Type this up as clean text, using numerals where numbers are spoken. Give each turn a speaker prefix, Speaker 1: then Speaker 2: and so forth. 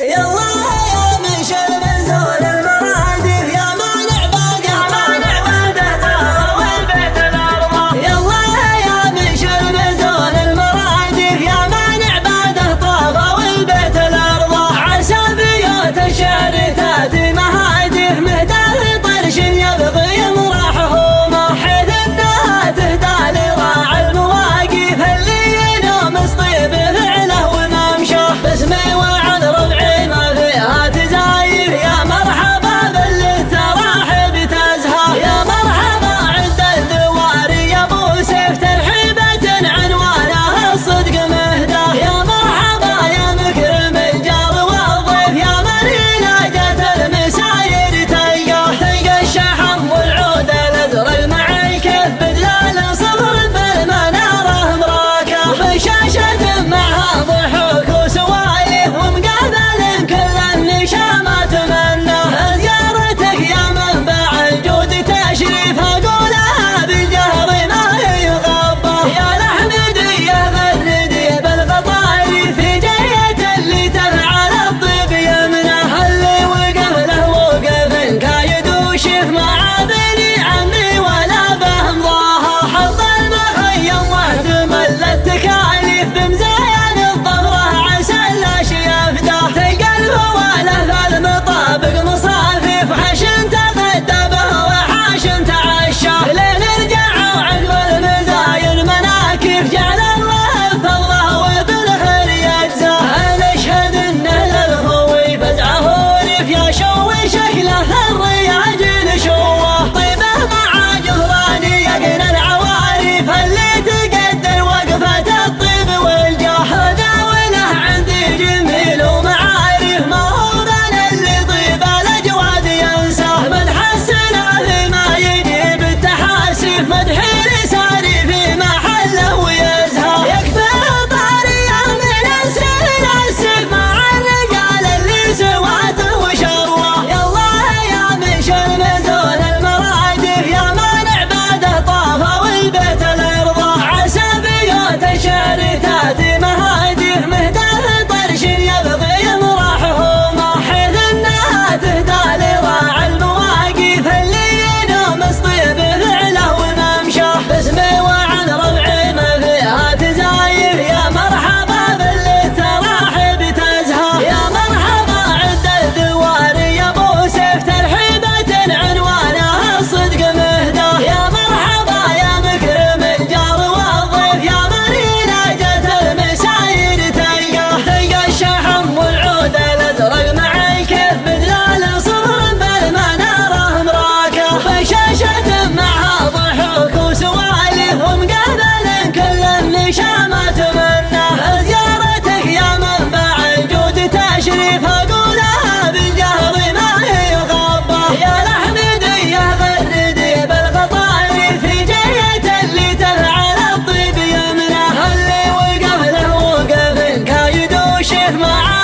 Speaker 1: يلا يا من شرب زول المرادف يا مانع باده والبيت الأرض. يلا يا من شرب زول المرادف يا مانع باده طاغى والبيت الأرض. عسى بيوت الشعر تاتي مهادف مهداه طرش يبغي يمرحه حيث انها تهدى لراعي المواقف اللي ينوم اسطيب فعله وممشه باسمي وعن ربعي ما فيها تزايف. يا مرحبا باللي تراحب تزهى يا مرحبا عند الذواري يا ابو سيف ترحيبة عنوانها الصدق مهداه. يا مرحبا يا مكرم الجار والضيف يا مرينا جت المساير تلقى الشحم والعود الازرق مع الكيف بدلال صبر بالمناره مراكه بشاشه معها ضحوك وسوالف ومقابل كل النشامة تمناه. زيارتك يا منبع الجود تشريف اقولها بالجهر ما يغبى. يا الاحمدي يا غردي بالغطاري في جية اللي تفعل الطيب يمنه اللي وقف له وقف كايد وشيف معابني عمي ولا فهم ضاها. حط المخيم واحتمل التكاليف بمزايا الظهره عسى الاشياء فداه. تلقى الفواله في المطابق مصافيف حشن تغدى به وحاشن تعشى لين رجعوا عقب المزايا مناكف. جعل الله فالله وبالخير يجزاه. نشهد انه للخوي فزعه وريف يا شوي شكله الرياج نشوه طيبه مع جهراني يقن العوارف اللي تقدر وقفه الطيب والجاه. داوله عندي جميل ومعارف ما هو بل اللي طيب الاجواد ينساه. مدح السنه فيما يجيب التحاسيف مدحي لساني في محله ويزهى. يكفي طاريه من السن السيف مع الرجال اللي سواته وشروه. يلا يا من شرب زول المرادف يا مانع باده طافى والبيت الارض. عسى بيوت الشعر تاتي مهادف مهداه طرش يبغي يمرحه حيث انها تهدى لراعي المواقف اللي ينوم اسطيب فعله وممشه باسمي وعن ربعي ما فيها تزايف. يا مرحبا باللي تراحب تزهى يا مرحبا عند الذواري يا ابو سيف ترحيبة عنوانها الصدق مهداه. يا مرحبا يا مكرم الجار والضيف يا مرينا جت المساير تلقى الشحم والعود الازرق مع الكيف بدلال صبر بالمناره مراكه بشاشه معها ضحوك وسوالف ومقابل كل النشامة تمناه. زيارتك يا منبع الجود تشريف اقولها بالجهر ما يغبى. يا الاحمدي يا غردي بالغطاري في جية اللي تفعل الطيب يمنه اللي وقف له وقف كايد وشيف مع